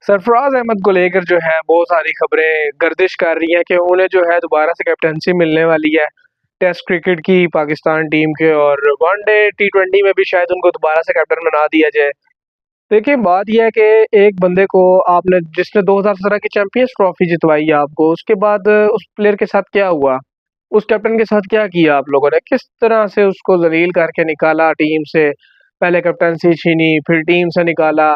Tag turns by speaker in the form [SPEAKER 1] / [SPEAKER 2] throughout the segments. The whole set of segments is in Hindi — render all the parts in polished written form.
[SPEAKER 1] सरफराज अहमद को लेकर जो है बहुत सारी खबरें गर्दिश कर रही हैं कि उन्हें जो है दोबारा से कैप्टनसी मिलने वाली है टेस्ट क्रिकेट की पाकिस्तान टीम के, और वनडे टी20 में भी शायद उनको दोबारा से कैप्टन बना दिया जाए। देखिए, बात यह है कि एक बंदे को आपने जिसने 2017 की चैंपियंस ट्रॉफी जितवाई है आपको, उसके बाद उस प्लेयर के साथ क्या हुआ, उस कैप्टन के साथ क्या किया आप लोगों ने, किस तरह से उसको जलील करके निकाला टीम से, पहले कैप्टनसी छीनी फिर टीम से निकाला,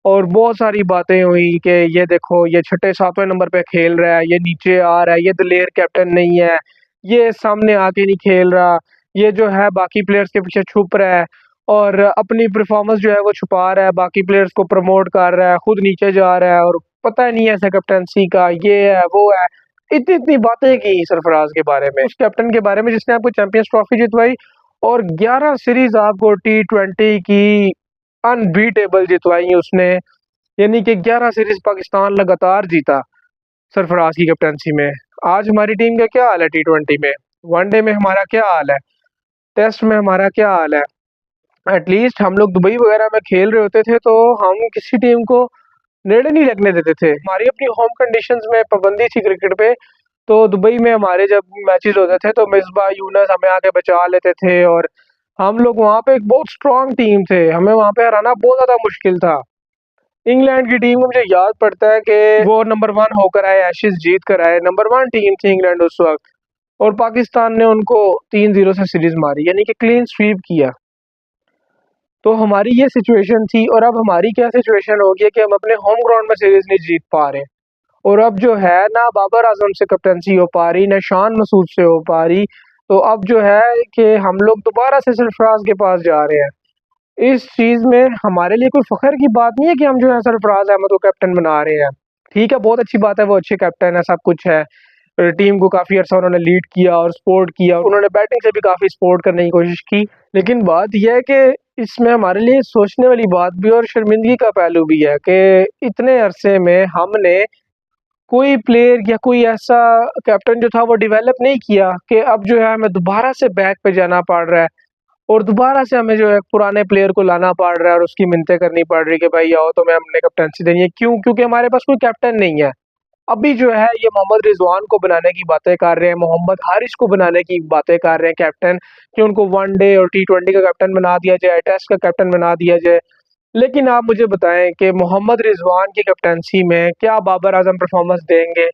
[SPEAKER 1] और बहुत सारी बातें हुई कि ये देखो ये छठे सातवें नंबर पे खेल रहा है, ये नीचे आ रहा है, ये दिलेर कैप्टन नहीं है, ये सामने आके नहीं खेल रहा, ये जो है बाकी प्लेयर्स के पीछे छुप रहा है और अपनी परफॉर्मेंस जो है वो छुपा रहा है, बाकी प्लेयर्स को प्रमोट कर रहा है, खुद नीचे जा रहा है और पता ही नहीं है ऐसा कैप्टनसी का, ये है वो है। इतनी इतनी बातें की सरफराज के बारे में, उस कैप्टन के बारे में जिसने आपको चैंपियंस ट्रॉफी जितवाई और 11 सीरीज आपको टी20 की अनबीटेबल जितवाई उसने, यानी कि 11 सीरीज पाकिस्तान लगातार जीता सरफराज की कैप्टनसी में। आज हमारी टीम का क्या हाल है टी20 में, वनडे में हमारा क्या हाल है, टेस्ट में हमारा क्या हाल है। एटलीस्ट हम लोग दुबई वगैरह में खेल रहे होते थे तो हम किसी टीम को नेड़े नहीं लगने देते थे, हमारी अपनी होम कंडीशंस में पाबंदी थी क्रिकेट पे। तो दुबई में हमारे जब मैचेस होते थे तो मिसबा यूनुस हमें आके बचा लेते थे और हम लोग वहाँ पे एक बहुत स्ट्रांग टीम थे, हमें वहाँ पे हराना बहुत ज़्यादा मुश्किल था। इंग्लैंड की टीम को मुझे याद पड़ता है कि वो नंबर 1 होकर आए, एशेज जीत कर आए, नंबर 1 टीम थी इंग्लैंड उस वक्त, और पाकिस्तान ने उनको 3-0 से सीरीज मारी, यानी कि क्लीन स्वीप किया। तो हमारी ये सिचुएशन थी, और अब हमारी क्या सिचुएशन हो गई है कि हम अपने होम ग्राउंड में सीरीज नहीं जीत पा रहे, और अब जो है ना बाबर आजम से कैप्टनसी हो पा रही, ना शान मसूद से हो पा रही। तो अब जो है कि हम लोग दोबारा से सरफराज के पास जा रहे हैं। इस चीज़ में हमारे लिए कोई फख्र की बात नहीं है कि हम जो है सरफराज अहमद को कैप्टन बना रहे हैं। ठीक है, बहुत अच्छी बात है, वो अच्छे कैप्टन है, सब कुछ है, टीम को काफ़ी अर्सा उन्होंने लीड किया और सपोर्ट किया, उन्होंने बैटिंग से भी काफ़ी सपोर्ट करने की कोशिश की। लेकिन बात यह है कि इसमें हमारे लिए सोचने वाली बात भी और शर्मिंदगी का पहलू भी है कि इतने अरसे में हमने कोई प्लेयर या कोई ऐसा कैप्टन जो था वो डेवलप नहीं किया कि अब जो है हमें दोबारा से बैक पे जाना पड़ रहा है और दोबारा से हमें जो है पुराने प्लेयर को लाना पड़ रहा है और उसकी मिन्नतें करनी पड़ रही है कि भाई आओ तुम्हें हमने कैप्टनसी देनी है। क्यों? क्योंकि हमारे पास कोई कैप्टन नहीं है। अभी जो है ये मोहम्मद रिजवान को बनाने की बातें कर रहे हैं, मोहम्मद हारिस को बनाने की बातें कर रहे हैं कैप्टन, कि उनको वनडे और टी20 का कैप्टन बना दिया जाए, टेस्ट का कैप्टन बना दिया जाए। लेकिन आप मुझे बताएं कि मोहम्मद रिजवान की कैप्टनसी में क्या बाबर आजम परफॉर्मेंस देंगे,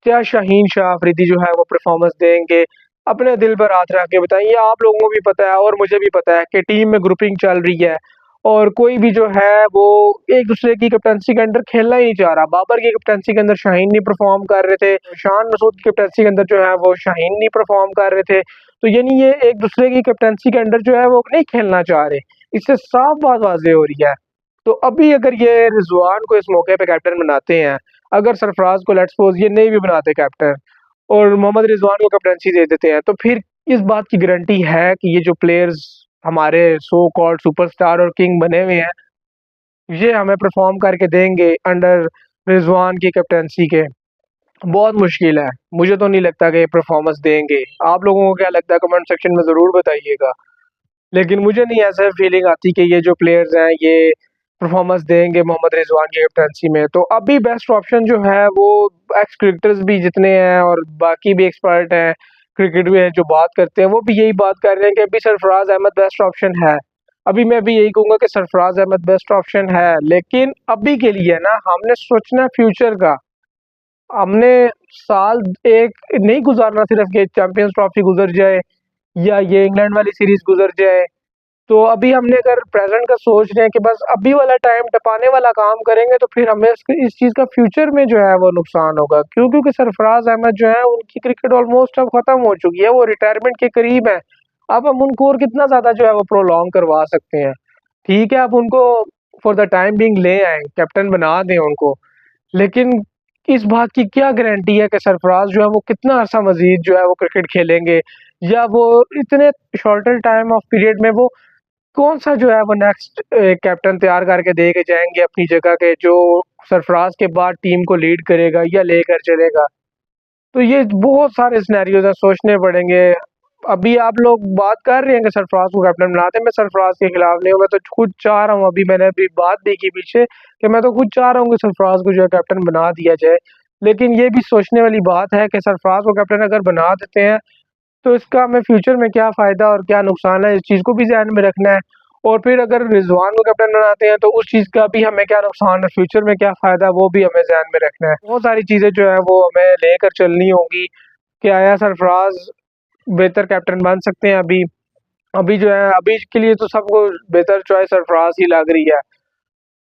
[SPEAKER 1] क्या शाहीन शाह अफरीदी जो है वो परफॉर्मेंस देंगे? अपने दिल पर हाथ रख के बताएं। ये आप लोगों को भी पता है और मुझे भी पता है कि टीम में ग्रुपिंग चल रही है और कोई भी जो है वो एक दूसरे की कैप्टनसी के अंदर खेलना ही नहीं चाह रहा। बाबर की कैप्टनसी के अंदर शाहीन नहीं परफॉर्म कर रहे थे, शान मसूद की कैप्टनसी के अंदर जो है वो शाहीन नहीं परफॉर्म कर रहे थे। तो यानी ये एक दूसरे की कैप्टनसी के अंदर जो है वो नहीं खेलना चाह रहे, इससे साफ बात वाज़ेह हो रही है। तो अभी अगर ये रिजवान को इस मौके पे कैप्टन बनाते हैं, अगर सरफराज को लेट्स सपोज ये नहीं भी बनाते कैप्टन और मोहम्मद रिजवान को कैप्टनसी दे देते हैं, तो फिर इस बात की गारंटी है कि ये जो प्लेयर्स हमारे सो कॉल्ड सुपरस्टार और किंग बने हुए हैं, ये हमें परफॉर्म करके देंगे अंडर रिजवान की कैप्टनसी के? बहुत मुश्किल है, मुझे तो नहीं लगता कि ये परफॉर्मेंस देंगे। आप लोगों को क्या लगता है कमेंट सेक्शन में ज़रूर बताइएगा। लेकिन मुझे नहीं ऐसा फीलिंग आती कि ये जो प्लेयर्स हैं ये परफॉर्मेंस देंगे मोहम्मद रिजवान की कैप्टनसी में। तो अभी बेस्ट ऑप्शन जो है वो एक्स क्रिकेटर्स भी जितने हैं और बाकी भी एक्सपर्ट हैं क्रिकेट में जो बात करते हैं वो भी यही बात कर रहे हैं कि अभी सरफराज अहमद बेस्ट ऑप्शन है। अभी मैं भी यही कहूँगा कि सरफराज अहमद बेस्ट ऑप्शन है, लेकिन अभी के लिए ना हमने सोचना है फ्यूचर का। हमने साल एक नहीं गुजारना सिर्फ कि चैंपियंस ट्रॉफी गुजर जाए या ये इंग्लैंड वाली सीरीज गुजर जाए। तो अभी हमने अगर प्रेजेंट का सोच रहे हैं कि बस अभी वाला टाइम टपाने वाला काम करेंगे तो फिर हमें इस चीज़ का फ्यूचर में जो है वो नुकसान होगा। क्यों? क्योंकि सरफराज अहमद जो है उनकी क्रिकेट ऑलमोस्ट अब खत्म हो चुकी है, वो रिटायरमेंट के करीब है। अब हम उनको और कितना ज़्यादा जो है वो प्रोलॉन्ग करवा सकते हैं? ठीक है, आप उनको फॉर द टाइम बिंग ले आए, कैप्टन बना दें उनको, लेकिन इस बात की क्या गारंटी है कि सरफराज जो है वो कितना अरसा मजीद जो है वो क्रिकेट खेलेंगे, या वो इतने शॉर्टर टाइम ऑफ पीरियड में वो कौन सा जो है वो नेक्स्ट कैप्टन तैयार करके दे के जाएंगे अपनी जगह के, जो सरफराज के बाद टीम को लीड करेगा या लेकर चलेगा। तो ये बहुत सारे सिनेरियोज हैं, सोचने पड़ेंगे। अभी आप लोग बात कर रहे हैं कि सरफराज को कैप्टन बनाते हैं। मैं सरफराज के खिलाफ नहीं हूँ, मैं तो खुद चाह रहा हूँ, अभी मैंने अभी बात भी की पीछे कि मैं तो खुद चाह रहा हूँ कि सरफराज को जो है कैप्टन बना दिया जाए। लेकिन ये भी सोचने वाली बात है कि सरफराज को कैप्टन अगर बना देते हैं तो इसका हमें फ्यूचर में क्या फ़ायदा और क्या नुकसान है, इस चीज़ को भी ध्यान में रखना है। और फिर अगर रिजवान को कैप्टन बनाते हैं तो उस चीज़ का भी हमें क्या नुकसान है, फ्यूचर में क्या फ़ायदा, वो भी हमें ध्यान में रखना है। बहुत सारी चीज़ें जो है वो हमें लेकर चलनी होगी कि आया सरफराज बेहतर कैप्टन बन सकते हैं। अभी अभी जो है अभी के लिए तो सबको बेहतर चॉइस सरफराज ही लग रही है।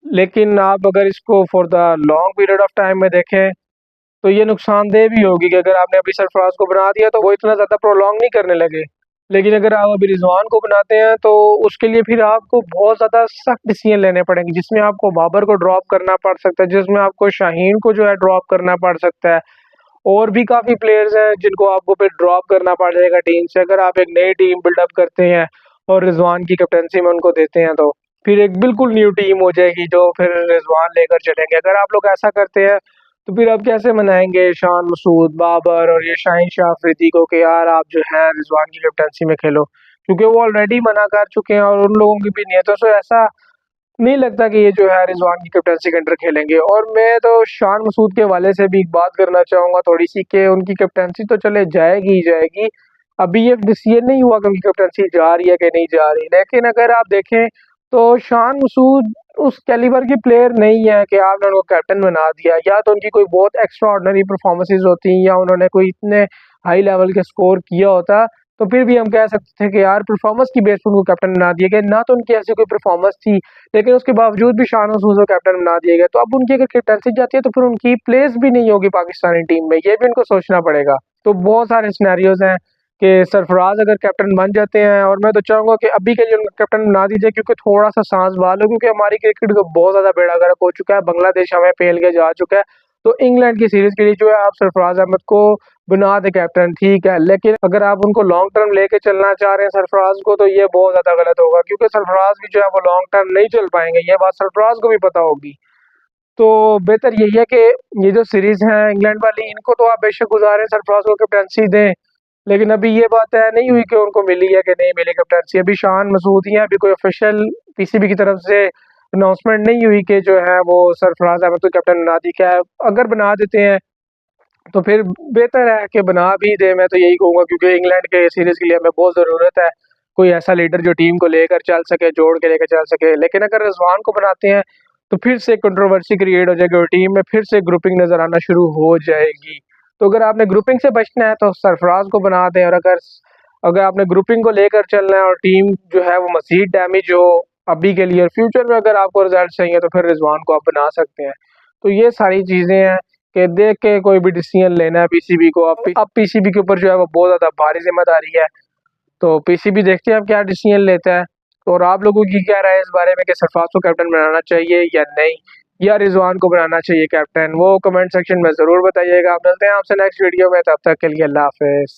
[SPEAKER 1] लेकिन आप अगर इसको for the long period of time में देखें तो ये नुकसानदेह भी होगी कि अगर आपने अभी सरफराज को बना दिया तो वो इतना ज़्यादा प्रोलॉन्ग नहीं करने लगे। लेकिन अगर आप अभी रिजवान को बनाते हैं तो उसके लिए फिर आपको बहुत ज़्यादा सख्त डिसीजन लेने पड़ेंगे, जिसमें आपको बाबर को ड्रॉप करना पड़ सकता है, जिसमें आपको शाहीन को जो है ड्रॉप करना पड़ सकता है। और भी काफ़ी प्लेयर्स हैं जिनको आपको फिर ड्रॉप करना पड़ जाएगा टीम से, अगर आप एक नई टीम बिल्डअप करते हैं और रिजवान की कैप्टनसी में उनको देते हैं तो फिर एक बिल्कुल न्यू टीम हो जाएगी जो फिर रिजवान लेकर चलेंगे। अगर आप लोग ऐसा करते हैं तो फिर आप कैसे मनाएंगे शान मसूद, बाबर और ये शाहीन शाह अफरीदी को कि यार आप जो है रिजवान की कैप्टनसी में खेलो, क्योंकि वो ऑलरेडी मना कर चुके हैं और उन लोगों की भी नीयतों से ऐसा नहीं लगता कि ये जो है रिजवान की कैप्टनसी के अंडर खेलेंगे। और मैं तो शान मसूद के हवाले से भी एक बात करना चाहूँगा थोड़ी सी कि उनकी कैप्टनसी तो चले जाएगी ही जाएगी। अभी ये डिसीजन नहीं हुआ कि उनकी कैप्टनसी जा रही है कि नहीं जा रही, लेकिन अगर आप देखें तो शान मसूद उस कैलिबर की प्लेयर नहीं है कि आपने उनको कैप्टन बना दिया। या तो उनकी कोई बहुत एक्स्ट्रा ऑर्डिनरी परफॉर्मेंसेज होती या उन्होंने कोई इतने हाई लेवल के स्कोर किया होता तो फिर भी हम कह सकते थे कि यार परफॉर्मेंस की बेस पर उनको कैप्टन बना दिया गया, ना तो उनकी ऐसी कोई परफॉर्मेंस थी लेकिन उसके बावजूद भी शान मसूद को कैप्टन बना दिया गया। तो अब उनकी अगर कैप्टनसी जाती है तो फिर उनकी प्लेस भी नहीं होगी पाकिस्तानी टीम में, ये भी उनको सोचना पड़ेगा। तो बहुत सारे सिनेरियोज हैं कि सरफराज अगर कैप्टन बन जाते हैं, और मैं तो चाहूँगा कि अभी के लिए उनको कैप्टन बना दीजिए क्योंकि थोड़ा सा सांस बहाल हो, क्योंकि हमारी क्रिकेट को बहुत ज़्यादा बेड़ा गर्क हो चुका है, बांग्लादेश हमें फेल के जा चुका है। तो इंग्लैंड की सीरीज के लिए जो है आप सरफराज अहमद को बना दे कैप्टन, ठीक है, लेकिन अगर आप उनको लॉन्ग टर्म लेके चलना चाह रहे हैं सरफराज को तो ये बहुत ज़्यादा गलत होगा, क्योंकि सरफराज भी जो है वो लॉन्ग टर्म नहीं चल पाएंगे, ये बात सरफराज को भी पता होगी। तो बेहतर यही है कि ये जो सीरीज है इंग्लैंड वाली, इनको तो आप बेशक गुजारें, सरफराज को कैप्टनसी दें, लेकिन अभी ये बात तय नहीं हुई कि उनको मिली है कि नहीं मिली कैप्टनसी। अभी शान मसूद ही है, अभी कोई ऑफिशियल पीसीबी की तरफ से अनाउंसमेंट नहीं हुई कि जो है वो सरफराज अहमद को कैप्टन बना दी। क्या अगर बना देते हैं तो फिर बेहतर है कि बना भी दे, मैं तो यही कहूँगा, क्योंकि इंग्लैंड के सीरीज़ के लिए हमें बहुत ज़रूरत है कोई ऐसा लीडर जो टीम को लेकर चल सके, जोड़ के लेकर चल सके। लेकिन अगर रिजवान को बनाते हैं तो फिर से कंट्रोवर्सी क्रिएट हो जाएगी और टीम में फिर से ग्रुपिंग नज़र आना शुरू हो जाएगी। तो अगर आपने ग्रुपिंग से बचना है तो सरफराज को बना दें, और अगर अगर आपने ग्रुपिंग को लेकर चलना है और टीम जो है वो मज़ीद डैमेज हो अभी के लिए, फ्यूचर में अगर आपको रिजल्ट चाहिए तो फिर रिजवान को आप बना सकते हैं। तो ये सारी चीज़ें हैं कि देख के कोई भी डिसीजन लेना है पीसीबी को। अब पीसीबी के ऊपर जो है वो बहुत ज़्यादा भारी जिम्मेदारी है, तो पीसीबी देखते हैं अब क्या डिसीजन लेता है। और आप लोगों की क्या राय है इस बारे में कि सरफराज को कैप्टन बनाना चाहिए या नहीं, या रिजवान को बनाना चाहिए कैप्टन, वो कमेंट सेक्शन में ज़रूर बताइएगा। आप मिलते हैं आपसे नेक्स्ट वीडियो में, तब तक के लिए अल्लाह हाफिज़।